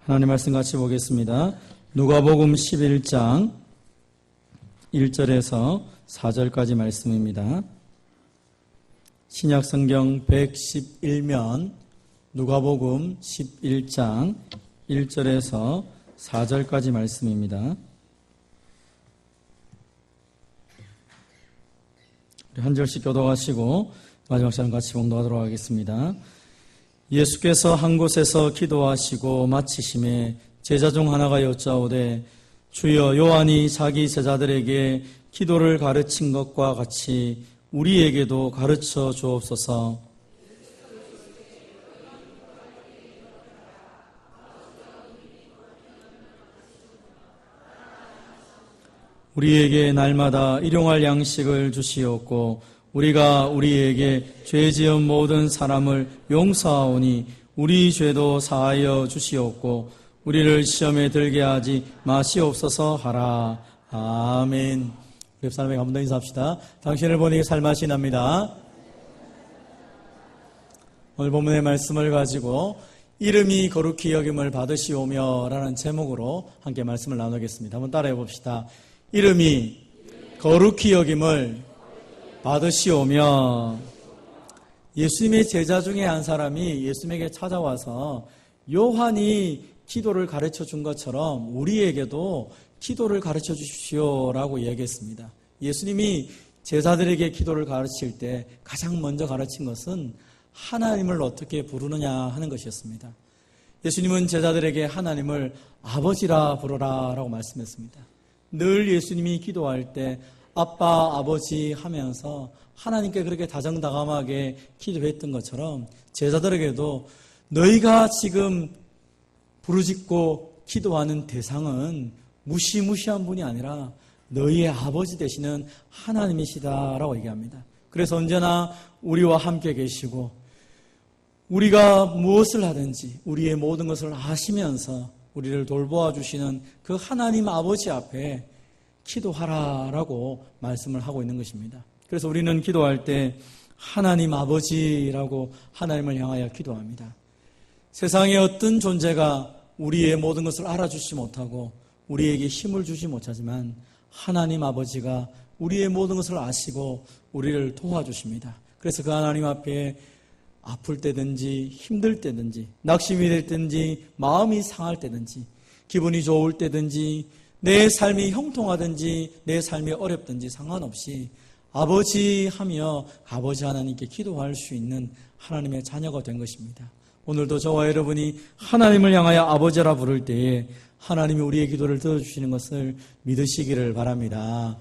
하나님 말씀 같이 보겠습니다. 누가복음 11장 1절에서 4절까지 말씀입니다. 신약성경 111면 누가복음 11장 1절에서 4절까지 말씀입니다. 한 절씩 교독하시고 마지막 시간 같이 봉독하도록 하겠습니다. 예수께서 한 곳에서 기도하시고 마치심에 제자 중 하나가 여짜오되 주여 요한이 자기 제자들에게 기도를 가르친 것과 같이 우리에게도 가르쳐 주옵소서. 우리에게 날마다 일용할 양식을 주시옵고 우리가 우리에게 죄 지은 모든 사람을 용서하오니 우리 죄도 사하여 주시옵고 우리를 시험에 들게 하지 마시옵소서 하라. 아멘. 우리 사람에게 한 번 더 인사합시다. 당신을 보니 살맛이 납니다. 오늘 본문의 말씀을 가지고 이름이 거룩히 여김을 받으시오며 라는 제목으로 함께 말씀을 나누겠습니다. 한번 따라해 봅시다. 이름이 거룩히 여김을 받으시오며. 예수님의 제자 중에 한 사람이 예수님에게 찾아와서 요한이 기도를 가르쳐 준 것처럼 우리에게도 기도를 가르쳐 주십시오라고 얘기했습니다. 예수님이 제자들에게 기도를 가르칠 때 가장 먼저 가르친 것은 하나님을 어떻게 부르느냐 하는 것이었습니다. 예수님은 제자들에게 하나님을 아버지라 부르라 라고 말씀했습니다. 늘 예수님이 기도할 때 아빠, 아버지 하면서 하나님께 그렇게 다정다감하게 기도했던 것처럼 제자들에게도 너희가 지금 부르짖고 기도하는 대상은 무시무시한 분이 아니라 너희의 아버지 되시는 하나님이시다라고 얘기합니다. 그래서 언제나 우리와 함께 계시고 우리가 무엇을 하든지 우리의 모든 것을 아시면서 우리를 돌보아 주시는 그 하나님 아버지 앞에 기도하라라고 말씀을 하고 있는 것입니다. 그래서 우리는 기도할 때 하나님 아버지라고 하나님을 향하여 기도합니다. 세상의 어떤 존재가 우리의 모든 것을 알아주지 못하고 우리에게 힘을 주지 못하지만 하나님 아버지가 우리의 모든 것을 아시고 우리를 도와주십니다. 그래서 그 하나님 앞에 아플 때든지 힘들 때든지 낙심이 될 때든지 마음이 상할 때든지 기분이 좋을 때든지 내 삶이 형통하든지 내 삶이 어렵든지 상관없이 아버지 하며 아버지 하나님께 기도할 수 있는 하나님의 자녀가 된 것입니다. 오늘도 저와 여러분이 하나님을 향하여 아버지라 부를 때에 하나님이 우리의 기도를 들어주시는 것을 믿으시기를 바랍니다.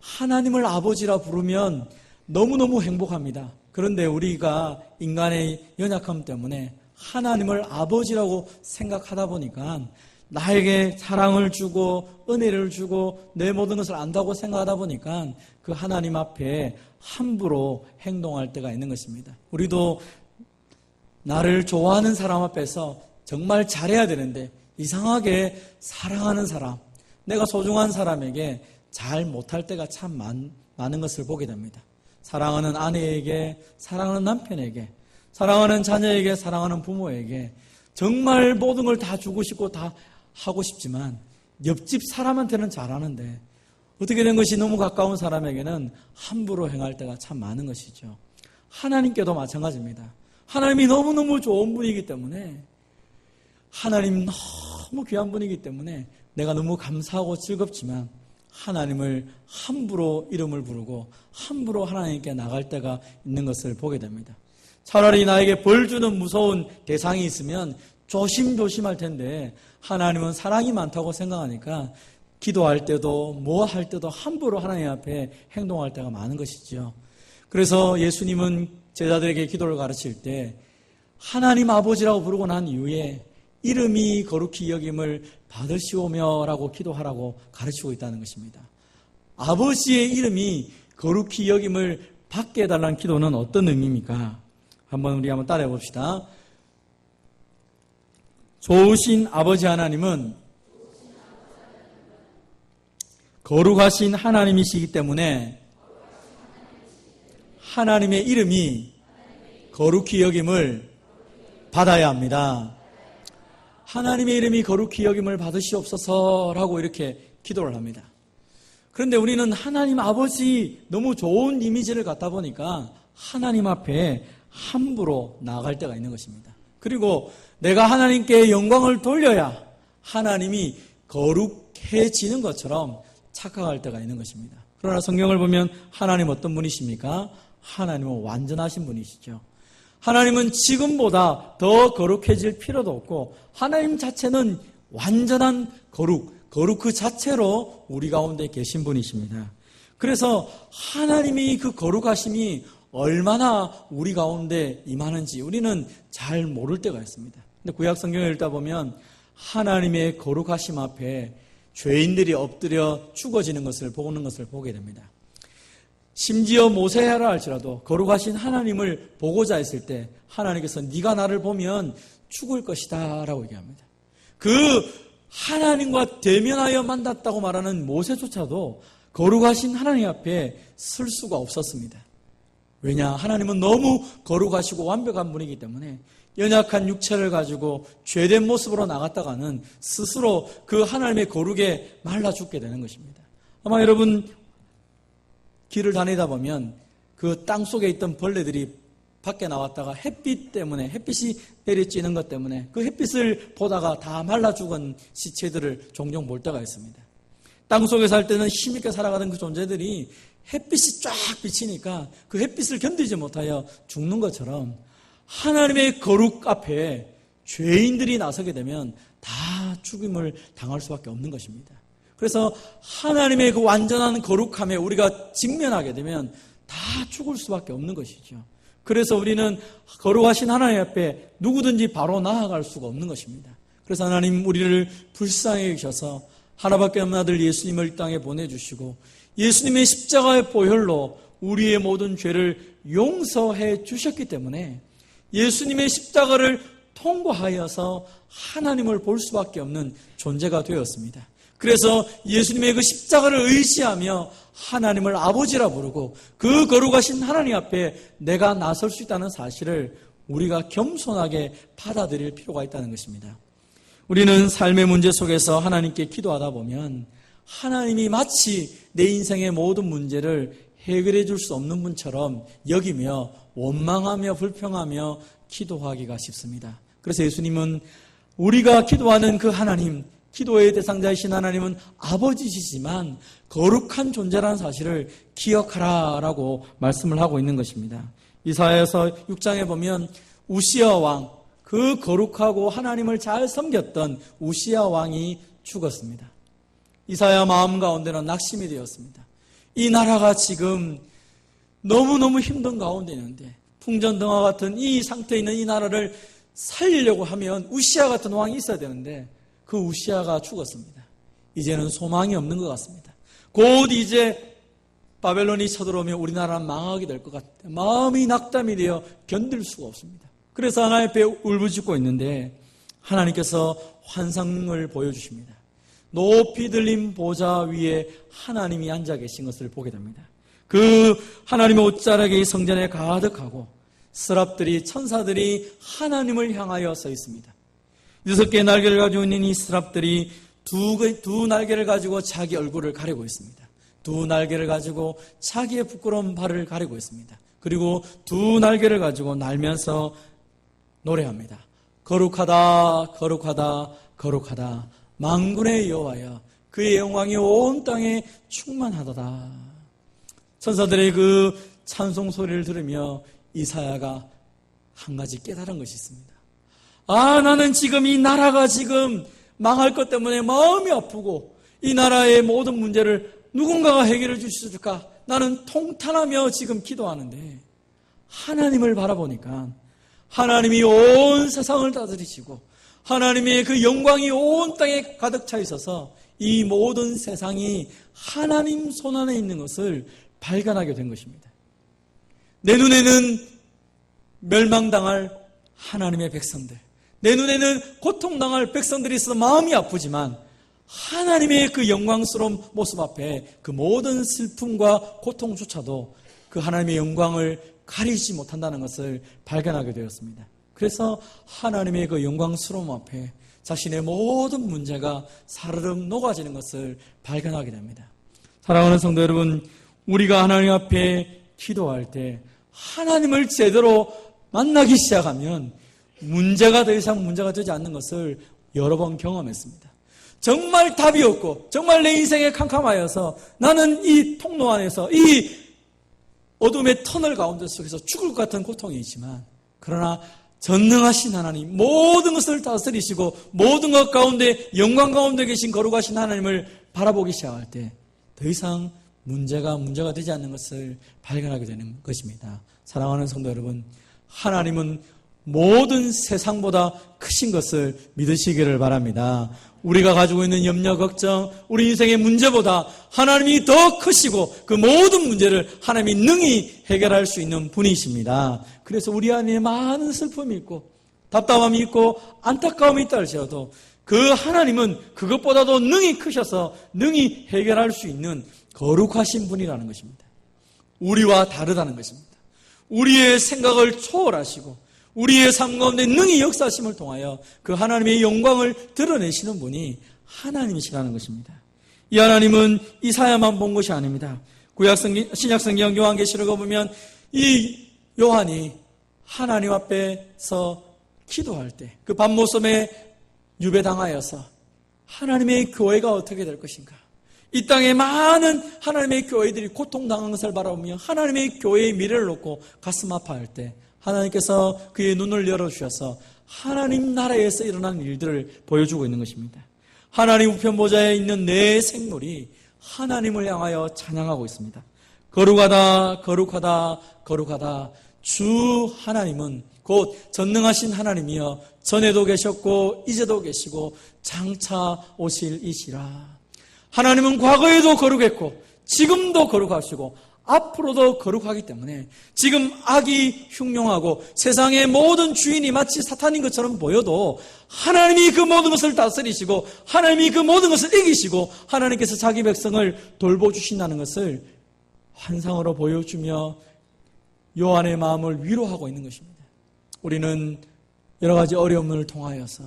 하나님을 아버지라 부르면 너무너무 행복합니다. 그런데 우리가 인간의 연약함 때문에 하나님을 아버지라고 생각하다 보니까 나에게 사랑을 주고 은혜를 주고 내 모든 것을 안다고 생각하다 보니까 그 하나님 앞에 함부로 행동할 때가 있는 것입니다. 우리도 나를 좋아하는 사람 앞에서 정말 잘해야 되는데 이상하게 사랑하는 사람, 내가 소중한 사람에게 잘 못할 때가 참 많은 것을 보게 됩니다. 사랑하는 아내에게, 사랑하는 남편에게, 사랑하는 자녀에게, 사랑하는 부모에게 정말 모든 걸 다 주고 싶고 다 하고 싶지만 옆집 사람한테는 잘하는데 어떻게 된 것이 너무 가까운 사람에게는 함부로 행할 때가 참 많은 것이죠. 하나님께도 마찬가지입니다. 하나님이 너무너무 좋은 분이기 때문에 하나님 너무 귀한 분이기 때문에 내가 너무 감사하고 즐겁지만 하나님을 함부로 이름을 부르고 함부로 하나님께 나갈 때가 있는 것을 보게 됩니다. 차라리 나에게 벌 주는 무서운 대상이 있으면 조심조심할 텐데 하나님은 사랑이 많다고 생각하니까 기도할 때도 뭐 할 때도 함부로 하나님 앞에 행동할 때가 많은 것이죠. 그래서 예수님은 제자들에게 기도를 가르칠 때 하나님 아버지라고 부르고 난 이후에 이름이 거룩히 여김을 받으시오며 라고 기도하라고 가르치고 있다는 것입니다. 아버지의 이름이 거룩히 여김을 받게 해달라는 기도는 어떤 의미입니까? 우리 한번 따라해 봅시다. 좋으신 아버지 하나님은 거룩하신 하나님이시기 때문에 하나님의 이름이 거룩히 여김을 받아야 합니다. 하나님의 이름이 거룩히 여김을 받으시옵소서라고 이렇게 기도를 합니다. 그런데 우리는 하나님 아버지 너무 좋은 이미지를 갖다 보니까 하나님 앞에 함부로 나아갈 때가 있는 것입니다. 그리고 내가 하나님께 영광을 돌려야 하나님이 거룩해지는 것처럼 착각할 때가 있는 것입니다. 그러나 성경을 보면 하나님 어떤 분이십니까? 하나님은 완전하신 분이시죠. 하나님은 지금보다 더 거룩해질 필요도 없고 하나님 자체는 완전한 거룩 그 자체로 우리 가운데 계신 분이십니다. 그래서 하나님이 그 거룩하심이 얼마나 우리 가운데 임하는지 우리는 잘 모를 때가 있습니다. 근데 구약 성경을 읽다 보면 하나님의 거룩하심 앞에 죄인들이 엎드려 죽어지는 것을 보는 것을 보게 됩니다. 심지어 모세라 할지라도 거룩하신 하나님을 보고자 했을 때 하나님께서 네가 나를 보면 죽을 것이다 라고 얘기합니다. 그 하나님과 대면하여 만났다고 말하는 모세조차도 거룩하신 하나님 앞에 설 수가 없었습니다. 왜냐? 하나님은 너무 거룩하시고 완벽한 분이기 때문에 연약한 육체를 가지고 죄된 모습으로 나갔다가는 스스로 그 하나님의 거룩에 말라 죽게 되는 것입니다. 아마 여러분 길을 다니다 보면 그 땅속에 있던 벌레들이 밖에 나왔다가 햇빛 때문에 햇빛이 내리쬐는 것 때문에 그 햇빛을 보다가 다 말라 죽은 시체들을 종종 볼 때가 있습니다. 땅속에 살 때는 힘있게 살아가던 그 존재들이 햇빛이 쫙 비치니까 그 햇빛을 견디지 못하여 죽는 것처럼 하나님의 거룩 앞에 죄인들이 나서게 되면 다 죽임을 당할 수밖에 없는 것입니다. 그래서 하나님의 그 완전한 거룩함에 우리가 직면하게 되면 다 죽을 수밖에 없는 것이죠. 그래서 우리는 거룩하신 하나님 앞에 누구든지 바로 나아갈 수가 없는 것입니다. 그래서 하나님 우리를 불쌍히 여기셔서 하나밖에 없는 아들 예수님을 이 땅에 보내주시고 예수님의 십자가의 보혈로 우리의 모든 죄를 용서해 주셨기 때문에 예수님의 십자가를 통과하여서 하나님을 볼 수밖에 없는 존재가 되었습니다. 그래서 예수님의 그 십자가를 의지하며 하나님을 아버지라 부르고 그 거룩하신 하나님 앞에 내가 나설 수 있다는 사실을 우리가 겸손하게 받아들일 필요가 있다는 것입니다. 우리는 삶의 문제 속에서 하나님께 기도하다 보면 하나님이 마치 내 인생의 모든 문제를 해결해 줄 수 없는 분처럼 여기며 원망하며 불평하며 기도하기가 쉽습니다. 그래서 예수님은 우리가 기도하는 그 하나님, 기도의 대상자이신 하나님은 아버지시지만 거룩한 존재라는 사실을 기억하라라고 말씀을 하고 있는 것입니다. 이사야서 6장에 보면 우시야 왕, 그 거룩하고 하나님을 잘 섬겼던 우시야 왕이 죽었습니다. 이사야 마음 가운데는 낙심이 되었습니다. 이 나라가 지금 너무너무 힘든 가운데 있는데 풍전등화 같은 이 상태에 있는 이 나라를 살리려고 하면 우시야 같은 왕이 있어야 되는데 그 우시야가 죽었습니다. 이제는 소망이 없는 것 같습니다. 곧 이제 바벨론이 쳐들어오면 우리나라는 망하게 될 것 같아요. 마음이 낙담이 되어 견딜 수가 없습니다. 그래서 하나님 앞에 울부짖고 있는데 하나님께서 환상을 보여주십니다. 높이 들린 보좌 위에 하나님이 앉아 계신 것을 보게 됩니다. 그 하나님의 옷자락이 성전에 가득하고 스랍들이 천사들이 하나님을 향하여 서 있습니다. 6개의 날개를 가지고 있는 이 스랍들이 두 날개를 가지고 자기 얼굴을 가리고 있습니다. 두 날개를 가지고 자기의 부끄러운 발을 가리고 있습니다. 그리고 두 날개를 가지고 날면서 노래합니다. 거룩하다 거룩하다 거룩하다 만군의 여호와여 그의 영광이 온 땅에 충만하도다. 천사들의 그 찬송 소리를 들으며 이사야가 한 가지 깨달은 것이 있습니다. 나는 지금 이 나라가 지금 망할 것 때문에 마음이 아프고 이 나라의 모든 문제를 누군가가 해결해 주실까? 나는 통탄하며 지금 기도하는데 하나님을 바라보니까 하나님이 온 세상을 다스리시고 하나님의 그 영광이 온 땅에 가득 차 있어서 이 모든 세상이 하나님 손안에 있는 것을 발견하게 된 것입니다. 내 눈에는 멸망당할 하나님의 백성들, 내 눈에는 고통당할 백성들이 있어서 마음이 아프지만 하나님의 그 영광스러운 모습 앞에 그 모든 슬픔과 고통조차도 그 하나님의 영광을 가리지 못한다는 것을 발견하게 되었습니다. 그래서 하나님의 그 영광스러움 앞에 자신의 모든 문제가 사르륵 녹아지는 것을 발견하게 됩니다. 사랑하는 성도 여러분, 우리가 하나님 앞에 기도할 때 하나님을 제대로 만나기 시작하면 문제가 더 이상 문제가 되지 않는 것을 여러 번 경험했습니다. 정말 답이 없고 정말 내 인생에 캄캄하여서 나는 이 통로 안에서 이 어둠의 터널 가운데 속에서 죽을 것 같은 고통이 있지만, 그러나 전능하신 하나님, 모든 것을 다스리시고 모든 것 가운데 영광 가운데 계신 거룩하신 하나님을 바라보기 시작할 때 더 이상 문제가 되지 않는 것을 발견하게 되는 것입니다. 사랑하는 성도 여러분, 하나님은 모든 세상보다 크신 것을 믿으시기를 바랍니다. 우리가 가지고 있는 염려, 걱정, 우리 인생의 문제보다 하나님이 더 크시고 그 모든 문제를 하나님이 능히 해결할 수 있는 분이십니다. 그래서 우리 안에 많은 슬픔이 있고 답답함이 있고 안타까움이 있다 할지라도 그 하나님은 그것보다도 능히 크셔서 능히 해결할 수 있는 거룩하신 분이라는 것입니다. 우리와 다르다는 것입니다. 우리의 생각을 초월하시고 우리의 삶 가운데 능히 역사하심을 통하여 그 하나님의 영광을 드러내시는 분이 하나님이시라는 것입니다. 이 하나님은 이사야만 본 것이 아닙니다. 신약성경 요한계시록을 보면 이 요한이 하나님 앞에서 기도할 때 그 밤모섬에 유배당하여서 하나님의 교회가 어떻게 될 것인가, 이 땅에 많은 하나님의 교회들이 고통당한 것을 바라보며 하나님의 교회의 미래를 놓고 가슴 아파할 때 하나님께서 그의 눈을 열어주셔서 하나님 나라에서 일어난 일들을 보여주고 있는 것입니다. 하나님 우편보좌에 있는 내 생물이 하나님을 향하여 찬양하고 있습니다. 거룩하다, 거룩하다, 거룩하다. 주 하나님은 곧 전능하신 하나님이여 전에도 계셨고 이제도 계시고 장차 오실 이시라. 하나님은 과거에도 거룩했고 지금도 거룩하시고 앞으로도 거룩하기 때문에 지금 악이 흉용하고 세상의 모든 주인이 마치 사탄인 것처럼 보여도 하나님이 그 모든 것을 다스리시고 하나님이 그 모든 것을 이기시고 하나님께서 자기 백성을 돌보주신다는 것을 환상으로 보여주며 요한의 마음을 위로하고 있는 것입니다. 우리는 여러 가지 어려움을 통하여서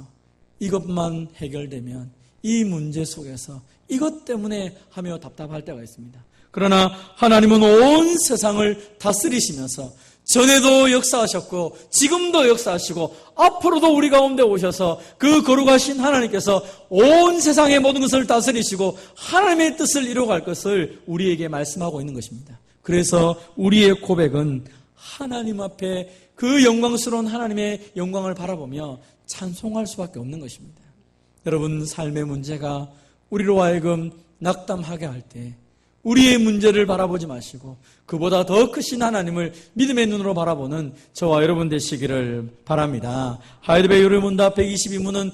이것만 해결되면 이 문제 속에서 이것 때문에 하며 답답할 때가 있습니다. 그러나 하나님은 온 세상을 다스리시면서 전에도 역사하셨고 지금도 역사하시고 앞으로도 우리 가운데 오셔서 그 거룩하신 하나님께서 온 세상의 모든 것을 다스리시고 하나님의 뜻을 이루어갈 것을 우리에게 말씀하고 있는 것입니다. 그래서 우리의 고백은 하나님 앞에 그 영광스러운 하나님의 영광을 바라보며 찬송할 수밖에 없는 것입니다. 여러분, 삶의 문제가 우리로 하여금 낙담하게 할 때 우리의 문제를 바라보지 마시고 그보다 더 크신 하나님을 믿음의 눈으로 바라보는 저와 여러분 되시기를 바랍니다. 하이델베르 유르문답 122문은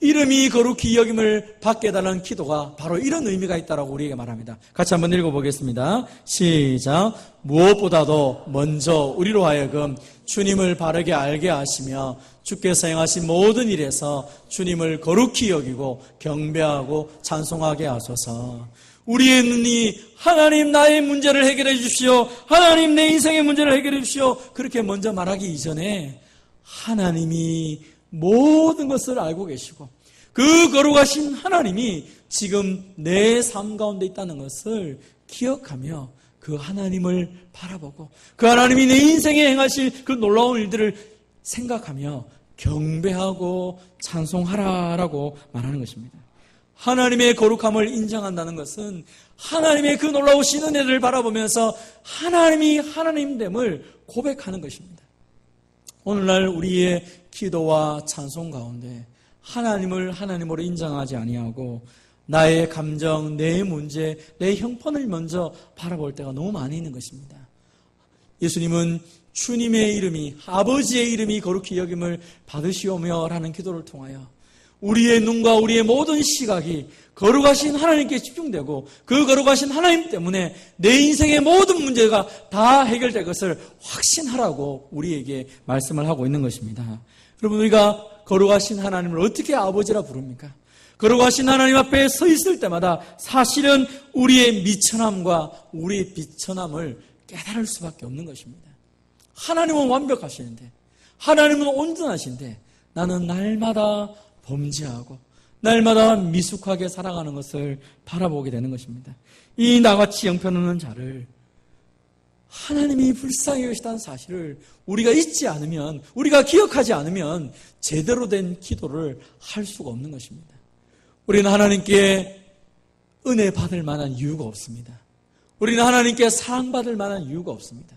이름이 거룩히 여김을 받게 해달라는 기도가 바로 이런 의미가 있다고 우리에게 말합니다. 같이 한번 읽어보겠습니다. 시작. 무엇보다도 먼저 우리로 하여금 주님을 바르게 알게 하시며 주께서 행하신 모든 일에서 주님을 거룩히 여기고 경배하고 찬송하게 하소서. 우리의 눈이 하나님 나의 문제를 해결해 주십시오, 하나님 내 인생의 문제를 해결해 주십시오, 그렇게 먼저 말하기 이전에 하나님이 모든 것을 알고 계시고 그 거룩하신 하나님이 지금 내 삶 가운데 있다는 것을 기억하며 그 하나님을 바라보고 그 하나님이 내 인생에 행하실 그 놀라운 일들을 생각하며 경배하고 찬송하라라고 말하는 것입니다. 하나님의 거룩함을 인정한다는 것은 하나님의 그 놀라우신 은혜를 바라보면서 하나님이 하나님됨을 고백하는 것입니다. 오늘날 우리의 기도와 찬송 가운데 하나님을 하나님으로 인정하지 아니하고 나의 감정, 내 문제, 내 형편을 먼저 바라볼 때가 너무 많이 있는 것입니다. 예수님은 주님의 이름이, 아버지의 이름이 거룩히 여김을 받으시오며 라는 기도를 통하여 우리의 눈과 우리의 모든 시각이 거룩하신 하나님께 집중되고 그 거룩하신 하나님 때문에 내 인생의 모든 문제가 다 해결될 것을 확신하라고 우리에게 말씀을 하고 있는 것입니다. 여러분, 우리가 거룩하신 하나님을 어떻게 아버지라 부릅니까? 거룩하신 하나님 앞에 서 있을 때마다 사실은 우리의 미천함과 우리의 비천함을 깨달을 수밖에 없는 것입니다. 하나님은 완벽하시는데, 하나님은 온전하신데 나는 날마다 범죄하고 날마다 미숙하게 살아가는 것을 바라보게 되는 것입니다. 이 나같이 형편없는 자를 하나님이 불쌍히 여기시다는 사실을 우리가 잊지 않으면, 우리가 기억하지 않으면 제대로 된 기도를 할 수가 없는 것입니다. 우리는 하나님께 은혜 받을 만한 이유가 없습니다. 우리는 하나님께 사랑받을 만한 이유가 없습니다.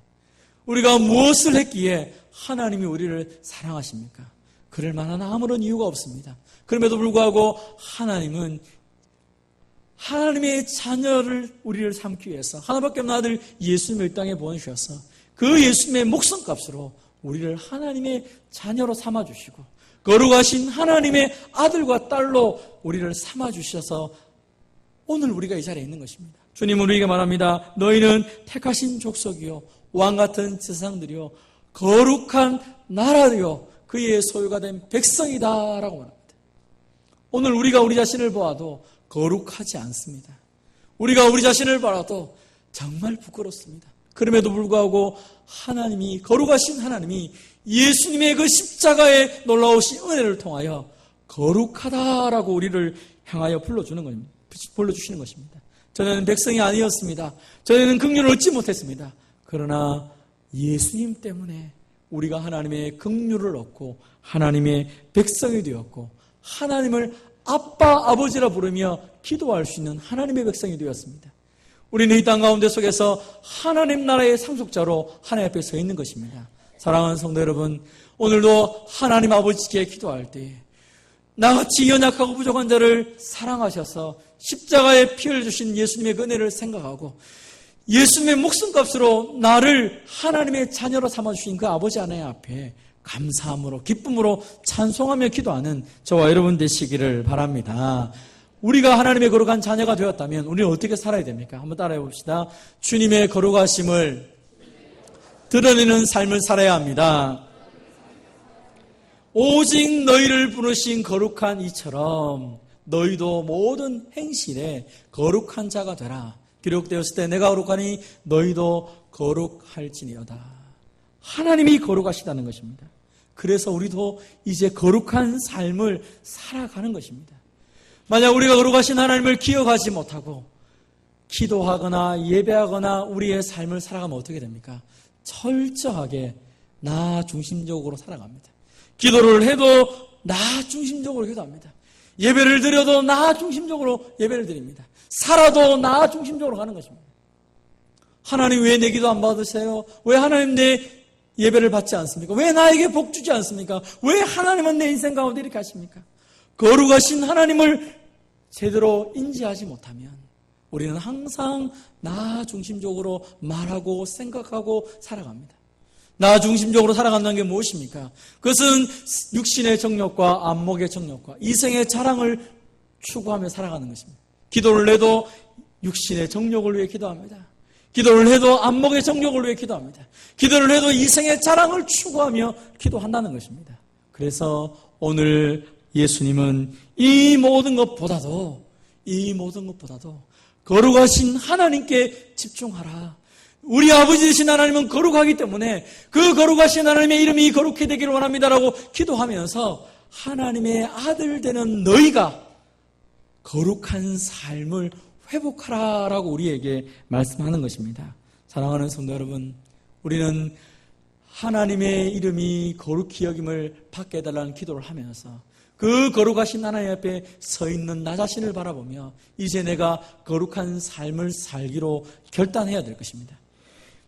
우리가 무엇을 했기에 하나님이 우리를 사랑하십니까? 그럴 만한 아무런 이유가 없습니다. 그럼에도 불구하고 하나님은 하나님의 자녀를 우리를 삼기 위해서 하나밖에 없는 아들 예수님을 이 땅에 보내주셔서 그 예수님의 목숨값으로 우리를 하나님의 자녀로 삼아주시고 거룩하신 하나님의 아들과 딸로 우리를 삼아주셔서 오늘 우리가 이 자리에 있는 것입니다. 주님은 우리에게 말합니다. 너희는 택하신 족속이요 왕같은 제사장들이요 거룩한 나라요 그의 소유가 된 백성이다라고 말합니다. 오늘 우리가 우리 자신을 보아도 거룩하지 않습니다. 우리가 우리 자신을 보아도 정말 부끄럽습니다. 그럼에도 불구하고 하나님이, 거룩하신 하나님이 예수님의 그 십자가의 놀라우신 은혜를 통하여 거룩하다라고 우리를 향하여 불러주시는 것입니다. 저는 백성이 아니었습니다. 저희는 긍휼을 얻지 못했습니다. 그러나 예수님 때문에 우리가 하나님의 긍휼을 얻고 하나님의 백성이 되었고 하나님을 아빠, 아버지라 부르며 기도할 수 있는 하나님의 백성이 되었습니다. 우리는 이 땅 가운데 속에서 하나님 나라의 상속자로 하나님 앞에 서 있는 것입니다. 사랑하는 성도 여러분, 오늘도 하나님 아버지께 기도할 때 나같이 연약하고 부족한 자를 사랑하셔서 십자가에 피 흘려주신 예수님의 은혜를 생각하고 예수님의 목숨값으로 나를 하나님의 자녀로 삼아주신 그 아버지 하나님 앞에 감사함으로 기쁨으로 찬송하며 기도하는 저와 여러분 되시기를 바랍니다. 우리가 하나님의 거룩한 자녀가 되었다면 우리는 어떻게 살아야 됩니까? 한번 따라해 봅시다. 주님의 거룩하심을 드러내는 삶을 살아야 합니다. 오직 너희를 부르신 거룩한 이처럼 너희도 모든 행실에 거룩한 자가 되라. 기록되었을 때 내가 거룩하니 너희도 거룩할지니어다. 하나님이 거룩하시다는 것입니다. 그래서 우리도 이제 거룩한 삶을 살아가는 것입니다. 만약 우리가 거룩하신 하나님을 기억하지 못하고 기도하거나 예배하거나 우리의 삶을 살아가면 어떻게 됩니까? 철저하게 나 중심적으로 살아갑니다. 기도를 해도 나 중심적으로 기도합니다. 예배를 드려도 나 중심적으로 예배를 드립니다. 살아도 나 중심적으로 가는 것입니다. 하나님 왜 내 기도 안 받으세요? 왜 하나님 내 예배를 받지 않습니까? 왜 나에게 복 주지 않습니까? 왜 하나님은 내 인생 가운데 이렇게 하십니까? 거룩하신 하나님을 제대로 인지하지 못하면 우리는 항상 나 중심적으로 말하고 생각하고 살아갑니다. 나 중심적으로 살아간다는 게 무엇입니까? 그것은 육신의 정욕과 안목의 정욕과 이생의 자랑을 추구하며 살아가는 것입니다. 기도를 해도 육신의 정욕을 위해 기도합니다. 기도를 해도 안목의 정욕을 위해 기도합니다. 기도를 해도 이생의 자랑을 추구하며 기도한다는 것입니다. 그래서 오늘 예수님은 이 모든 것보다도 거룩하신 하나님께 집중하라. 우리 아버지 되신 하나님은 거룩하기 때문에 그 거룩하신 하나님의 이름이 거룩히 되기를 원합니다라고 기도하면서 하나님의 아들 되는 너희가 거룩한 삶을 회복하라라고 우리에게 말씀하는 것입니다. 사랑하는 성도 여러분, 우리는 하나님의 이름이 거룩히 여김을 받게 해달라는 기도를 하면서 그 거룩하신 하나님 앞에 서 있는 나 자신을 바라보며 이제 내가 거룩한 삶을 살기로 결단해야 될 것입니다.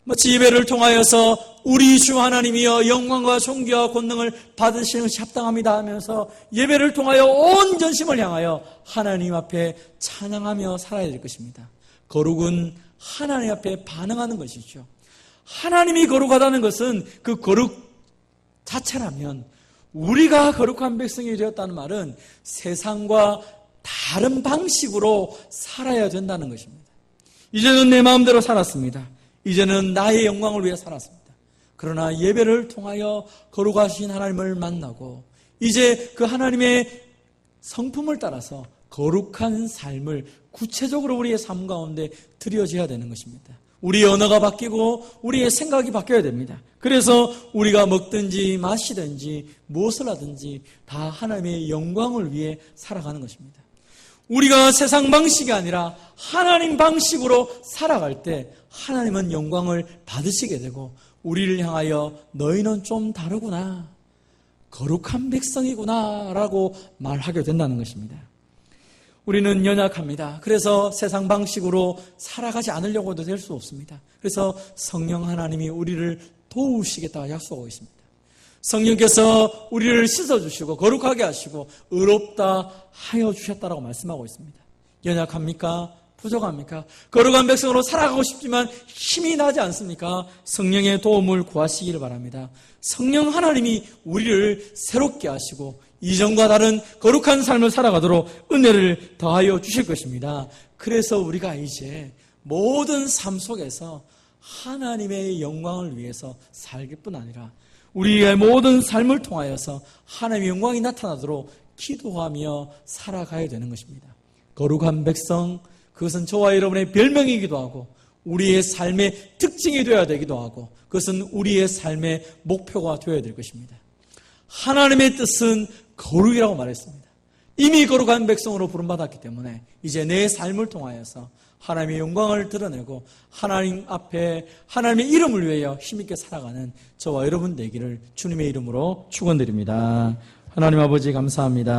마치 예배를 통하여서 우리 주 하나님이여 영광과 존귀와 권능을 받으시는 것이 합당합니다 하면서 예배를 통하여 온 전심을 향하여 하나님 앞에 찬양하며 살아야 될 것입니다. 거룩은 하나님 앞에 반응하는 것이죠. 하나님이 거룩하다는 것은 그 거룩 자체라면 우리가 거룩한 백성이 되었다는 말은 세상과 다른 방식으로 살아야 된다는 것입니다. 이제는 내 마음대로 살았습니다. 이제는 나의 영광을 위해 살았습니다. 그러나 예배를 통하여 거룩하신 하나님을 만나고 이제 그 하나님의 성품을 따라서 거룩한 삶을 구체적으로 우리의 삶 가운데 드려져야 되는 것입니다. 우리의 언어가 바뀌고 우리의 생각이 바뀌어야 됩니다. 그래서 우리가 먹든지 마시든지 무엇을 하든지 다 하나님의 영광을 위해 살아가는 것입니다. 우리가 세상 방식이 아니라 하나님 방식으로 살아갈 때 하나님은 영광을 받으시게 되고 우리를 향하여 너희는 좀 다르구나, 거룩한 백성이구나 라고 말하게 된다는 것입니다. 우리는 연약합니다. 그래서 세상 방식으로 살아가지 않으려고 해도 될 수 없습니다. 그래서 성령 하나님이 우리를 도우시겠다고 약속하고 있습니다. 성령께서 우리를 씻어주시고 거룩하게 하시고 의롭다 하여 주셨다라고 말씀하고 있습니다. 연약합니까? 부족합니까? 거룩한 백성으로 살아가고 싶지만 힘이 나지 않습니까? 성령의 도움을 구하시기를 바랍니다. 성령 하나님이 우리를 새롭게 하시고 이전과 다른 거룩한 삶을 살아가도록 은혜를 더하여 주실 것입니다. 그래서 우리가 이제 모든 삶 속에서 하나님의 영광을 위해서 살길 뿐 아니라 우리의 모든 삶을 통하여서 하나님의 영광이 나타나도록 기도하며 살아가야 되는 것입니다. 거룩한 백성, 그것은 저와 여러분의 별명이기도 하고 우리의 삶의 특징이 되어야 되기도 하고 그것은 우리의 삶의 목표가 되어야 될 것입니다. 하나님의 뜻은 거룩이라고 말했습니다. 이미 거룩한 백성으로 부름받았기 때문에 이제 내 삶을 통하여서 하나님의 영광을 드러내고 하나님 앞에 하나님의 이름을 위하여 힘있게 살아가는 저와 여러분 되기를 주님의 이름으로 축원드립니다. 하나님 아버지 감사합니다.